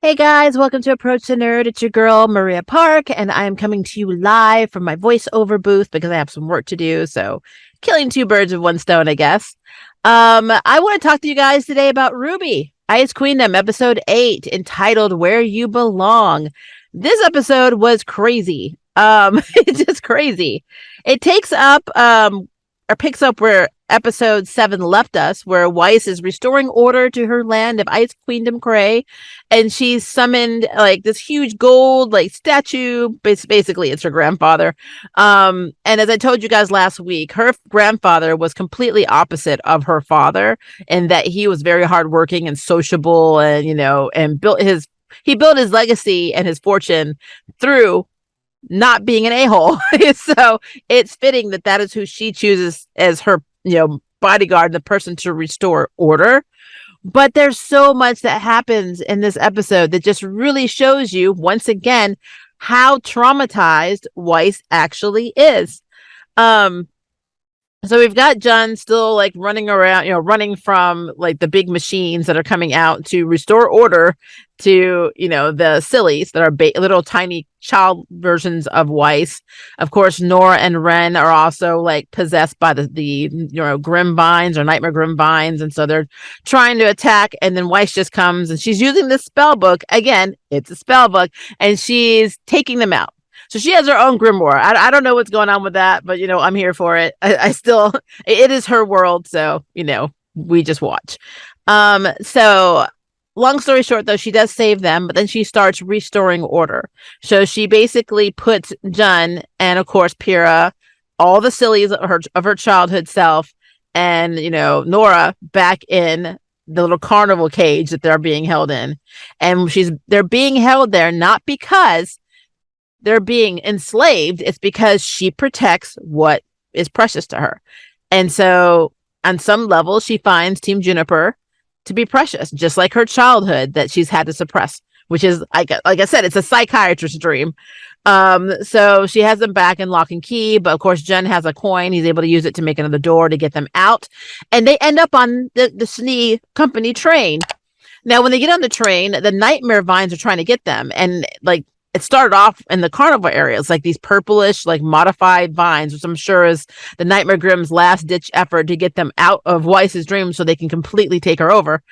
Hey guys, welcome to Approach the Nerd. It's your girl, Maria Park, and I'm coming to you live from my voiceover booth because I have some work to do. So, killing two birds with one stone, I guess. I want to talk to you guys today about Rwby, Ice Queendom, episode 8, entitled Where You Belong. This episode was crazy. It's just crazy. It takes up, or picks up where episode 7 left us, where Weiss is restoring order to her land of Ice Queendom Cray, and she's summoned like this huge gold like statue. Basically it's her grandfather. And as I told you guys last week, her grandfather was completely opposite of her father, in that he was very hardworking and sociable, and and he built his legacy and his fortune through not being an a-hole. So it's fitting that that is who she chooses as her bodyguard, the person to restore order. But there's so much that happens in this episode that just really shows you once again how traumatized Weiss actually is. So we've got John still like running around, running from like the big machines that are coming out to restore order to, the sillies that are little tiny child versions of Weiss. Of course, Nora and Ren are also like possessed by the Grim Vines or Nightmare Grim Vines. And so they're trying to attack. And then Weiss just comes and she's using this spell book. Again, it's a spell book, and she's taking them out. So she has her own grimoire. I don't know what's going on with that, but I'm here for it. I still, it is her world, so we just watch. So long story short, though, she does save them, but then she starts restoring order. So she basically puts Jun and of course Pyrrha, all the sillies of her childhood self, and Nora back in the little carnival cage that they're being held in, and they're being held there not because they're being enslaved. It's because she protects what is precious to her. And so on some level, she finds Team Juniper to be precious, just like her childhood that she's had to suppress, which is, like I said, it's a psychiatrist's dream. So she has them back in lock and key, but of course, Jen has a coin. He's able to use it to make another door to get them out. And they end up on the Snee Company train. Now, when they get on the train, the Nightmare Vines are trying to get them. And like, it started off in the carnival areas, like these purplish, like modified vines, which I'm sure is the Nightmare Grimm's last ditch effort to get them out of Weiss's dream so they can completely take her over.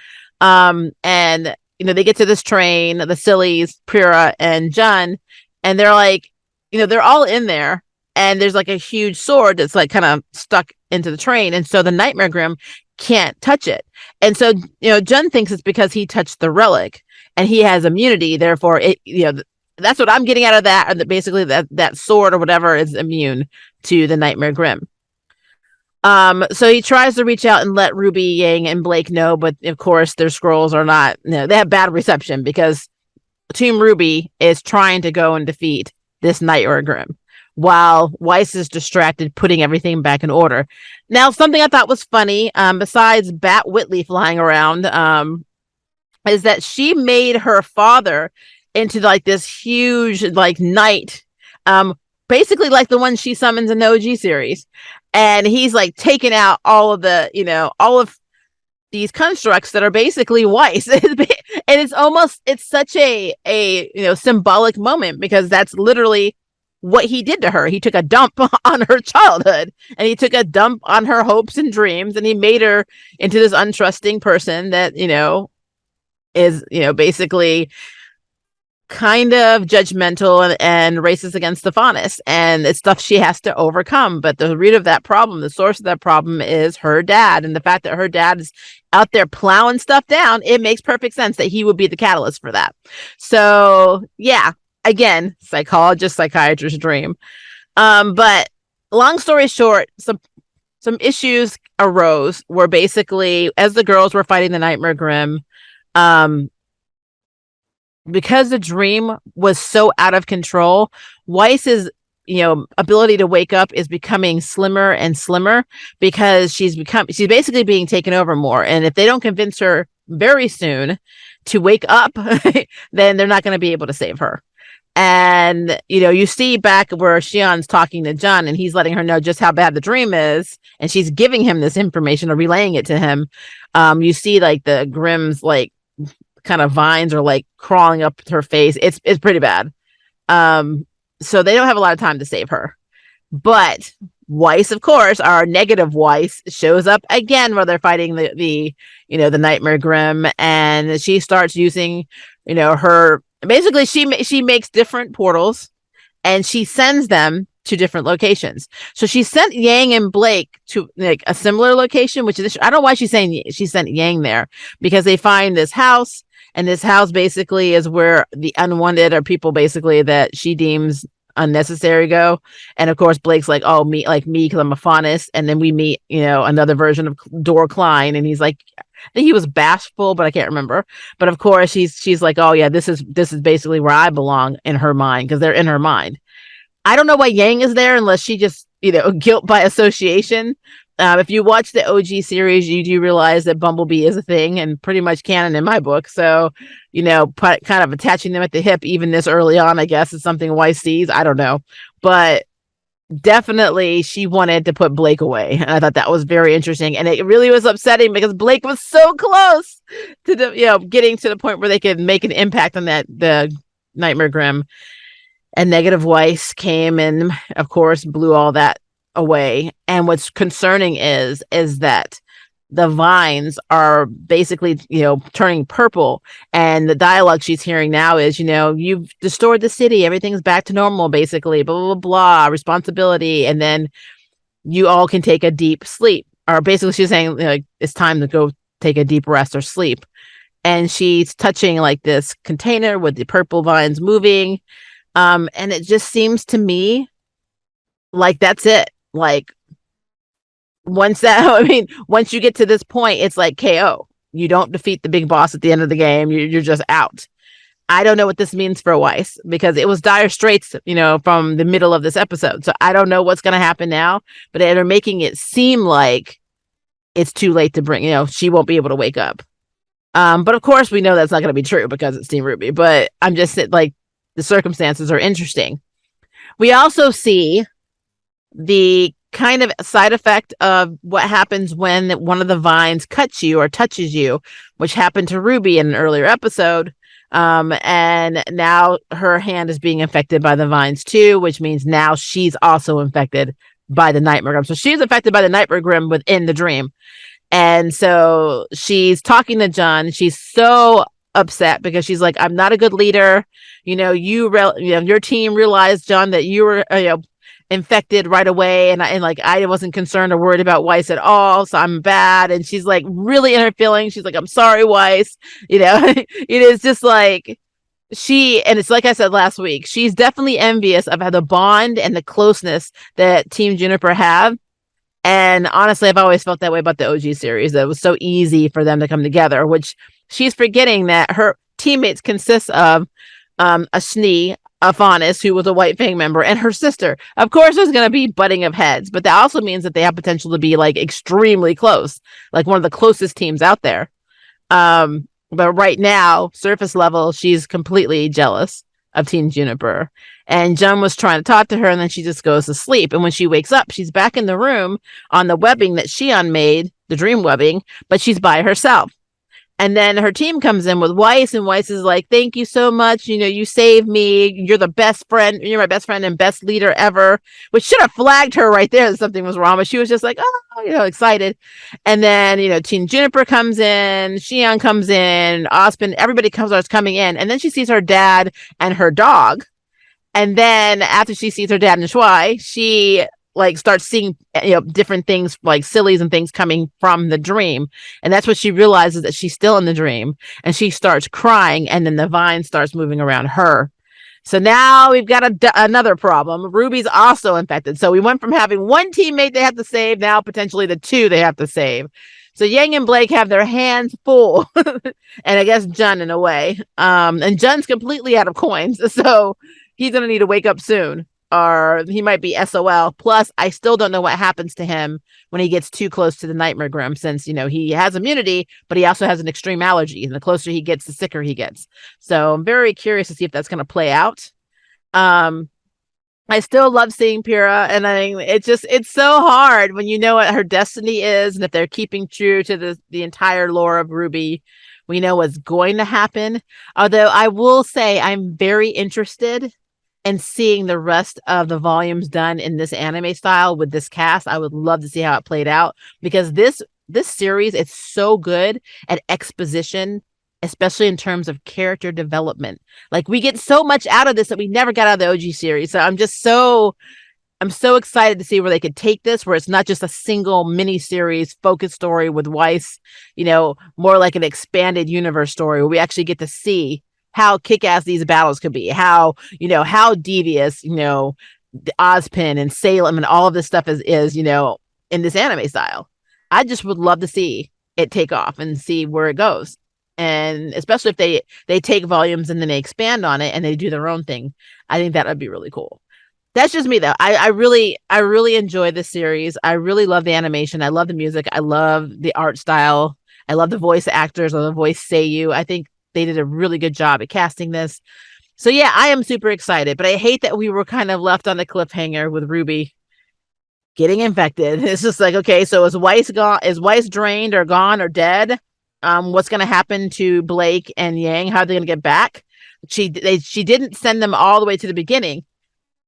And they get to this train, the sillies, Pyrrha and Jun, and they're like, they're all in there, and there's like a huge sword that's like kind of stuck into the train, and so the Nightmare Grimm can't touch it. And so Jun thinks it's because he touched the relic and he has immunity, therefore it that's what I'm getting out of that. And basically that sword or whatever is immune to the Nightmare Grimm. So he tries to reach out and let Rwby, Yang, and Blake know, but of course their scrolls are not, they have bad reception because Team Rwby is trying to go and defeat this Nightmare Grimm while Weiss is distracted putting everything back in order. Now, something I thought was funny, besides Bat Whitley flying around, is that she made her father into like this huge like knight, basically like the one she summons in the OG series, and he's like taking out all of the all of these constructs that are basically Weiss. And it's such a symbolic moment, because that's literally what he did to her. He took a dump on her childhood, and he took a dump on her hopes and dreams, and he made her into this untrusting person that is basically kind of judgmental and racist against the Faunus, and it's stuff she has to overcome. But the root of that problem, the source of that problem, is her dad, and the fact that her dad is out there plowing stuff down, it makes perfect sense that he would be the catalyst for that. So yeah, again, psychiatrist dream. But long story short, some issues arose where basically, as the girls were fighting the Nightmare Grimm, because the dream was so out of control, Weiss's ability to wake up is becoming slimmer and slimmer, because she's basically being taken over more. And if they don't convince her very soon to wake up, then they're not going to be able to save her. And you see back where Shion's talking to John, and he's letting her know just how bad the dream is, and she's giving him this information or relaying it to him. You see like the Grimm's like kind of vines are like crawling up her face. It's pretty bad. Um, so they don't have a lot of time to save her. But Weiss, of course, our negative Weiss, shows up again while they're fighting the Nightmare Grim, and she starts using, her basically she makes different portals and she sends them to different locations. So she sent Yang and Blake to like a similar location, which is, I don't know why she's saying she sent Yang there, because they find this house, and this house basically is where the unwanted or people basically that she deems unnecessary go. And of course Blake's like, oh, me, like me, because I'm a faunus. And then we meet, another version of Dor Klein, and he's like, I think he was bashful, but I can't remember. But of course she's like, oh yeah, this is basically where I belong in her mind, because they're in her mind. I don't know why Yang is there unless she just, guilt by association. If you watch the OG series, you do realize that Bumblebee is a thing and pretty much canon in my book. So, kind of attaching them at the hip even this early on, I guess, is something Weiss sees. I don't know. But definitely she wanted to put Blake away. And I thought that was very interesting. And it really was upsetting because Blake was so close to getting to the point where they could make an impact on the Nightmare Grim. And negative Weiss came and, of course, blew all that away. And what's concerning is that the vines are basically, turning purple. And the dialogue she's hearing now is, you've destroyed the city. Everything's back to normal, basically, blah, blah, blah, responsibility. And then you all can take a deep sleep. Or basically she's saying, like, it's time to go take a deep rest or sleep. And she's touching like this container with the purple vines moving. And it just seems to me like that's it. Like once you get to this point, it's like KO. You don't defeat the big boss at the end of the game. You're just out. I don't know what this means for Weiss, because it was dire straits, from the middle of this episode. So I don't know what's going to happen now, but they're making it seem like it's too late to bring, she won't be able to wake up. But of course we know that's not going to be true because it's Team Rwby, but I'm just like, the circumstances are interesting. We also see the kind of side effect of what happens when one of the vines cuts you or touches you, which happened to Rwby in an earlier episode. And now her hand is being infected by the vines too, which means now she's also infected by the Nightmare Grim. So she's affected by the Nightmare Grim within the dream. And so she's talking to John. She's so upset because she's like, I'm not a good leader. Your team realized, John, that you were infected right away, and I wasn't concerned or worried about Weiss at all, so I'm bad. And she's like really in her feelings. She's like, I'm sorry, Weiss. It is just like and it's like I said last week, she's definitely envious of how the bond and the closeness that Team Juniper have. And honestly, I've always felt that way about the OG series. That it was so easy for them to come together, which she's forgetting that her teammates consist of a Schnee, a Faunus, who was a White Fang member, and her sister. Of course, there's going to be butting of heads, but that also means that they have potential to be like extremely close, like one of the closest teams out there. But right now, surface level, she's completely jealous of Team Juniper. And Jen was trying to talk to her, and then she just goes to sleep. And when she wakes up, she's back in the room on the webbing that Shion made, the dream webbing, but she's by herself. And then her team comes in with Weiss, and Weiss is like, thank you so much. You saved me. You're the best friend. You're my best friend and best leader ever, which should have flagged her right there that something was wrong. But she was just like, oh, excited. And then, Team Juniper comes in, Shion comes in, Ospen, everybody starts coming in. And then she sees her dad and her dog. And then after she sees her dad and Shuai, she starts seeing different things like sillies and things coming from the dream. And that's what she realizes, that she's still in the dream, and she starts crying, and then the vine starts moving around her. So now we've got another problem. Rwby's also infected. So we went from having one teammate they have to save, now potentially the two they have to save. So Yang and Blake have their hands full, and I guess Jun in a way. And Jun's completely out of coins, so he's going to need to wake up soon, or he might be SOL. Plus, I still don't know what happens to him when he gets too close to the Nightmare Grim, since, he has immunity, but he also has an extreme allergy. And the closer he gets, the sicker he gets. So I'm very curious to see if that's going to play out. I still love seeing Pyrrha, and it's so hard when you know what her destiny is, and if they're keeping true to the entire lore of Rwby, We know what's going to happen. Although I will say I'm very interested in seeing the rest of the volumes done in this anime style with this cast. I would love to see how it played out because this series, it's so good at exposition, especially in terms of character development. Like we get so much out of this that we never got out of the OG series. So I'm so excited to see where they could take this, where it's not just a single mini series focused story with Weiss, more like an expanded universe story where we actually get to see how kick-ass these battles could be, how devious, the Ozpin and Salem and all of this stuff is, in this anime style. I just would love to see it take off and see where it goes. And especially if they take volumes and then they expand on it and they do their own thing. I think that would be really cool. That's just me though. I really enjoy this series. I really love the animation. I love the music. I love the art style. I love the voice actors or the voice Seiyu. I think they did a really good job at casting this. So yeah, I am super excited, but I hate that we were kind of left on a cliffhanger with Rwby getting infected. It's just like, okay, so is Weiss gone? Is Weiss drained or gone or dead? What's going to happen to Blake and Yang? How are they going to get back? She didn't send them all the way to the beginning,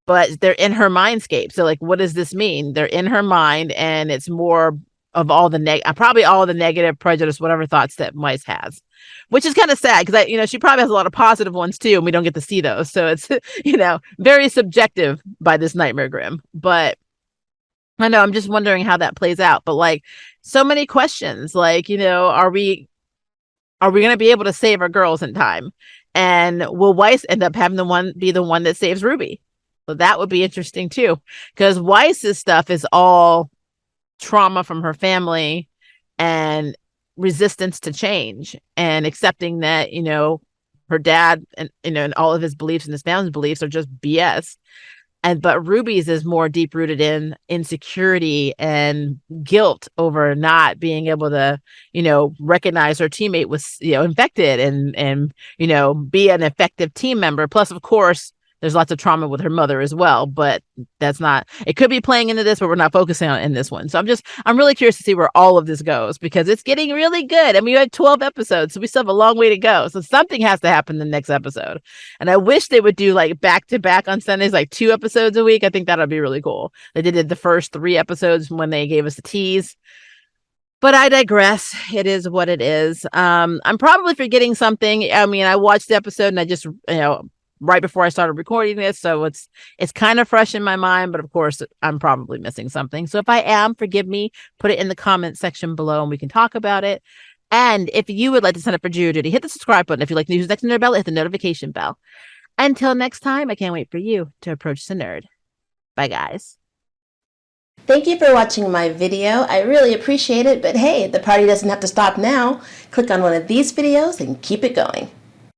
but they're in her mindscape. So like, what does this mean? They're in her mind, and it's more of all the probably all the negative prejudice, whatever thoughts that Weiss has, which is kind of sad because she probably has a lot of positive ones too, and we don't get to see those. So it's very subjective by this Nightmare Grim, but I know I'm just wondering how that plays out. But like, so many questions, like are we going to be able to save our girls in time? And will Weiss end up having be the one that saves Rwby? So that would be interesting too, because Weiss's stuff is all trauma from her family and resistance to change and accepting that, her dad and all of his beliefs and his family's beliefs are just BS. But Rwby's is more deep rooted in insecurity and guilt over not being able to, recognize her teammate was, infected and be an effective team member. Plus, of course, there's lots of trauma with her mother as well, but it could be playing into this, but we're not focusing on it in this one. So I'm really curious to see where all of this goes because it's getting really good. And we have 12 episodes, so we still have a long way to go. So something has to happen in the next episode. And I wish they would do like back to back on Sundays, like 2 episodes a week. I think that'd be really cool. They did the first 3 episodes when they gave us the tease. But I digress. It is what it is. I'm probably forgetting something. I mean, I watched the episode and I just, right before I started recording this. So it's kind of fresh in my mind, but of course I'm probably missing something. So if I am, forgive me, put it in the comment section below and we can talk about it. And if you would like to sign up for Jury Duty, hit the subscribe button. If you like the news next to Nerd Bell, hit the notification bell. Until next time, I can't wait for you to approach the nerd. Bye, guys. Thank you for watching my video. I really appreciate it, but hey, the party doesn't have to stop now. Click on one of these videos and keep it going.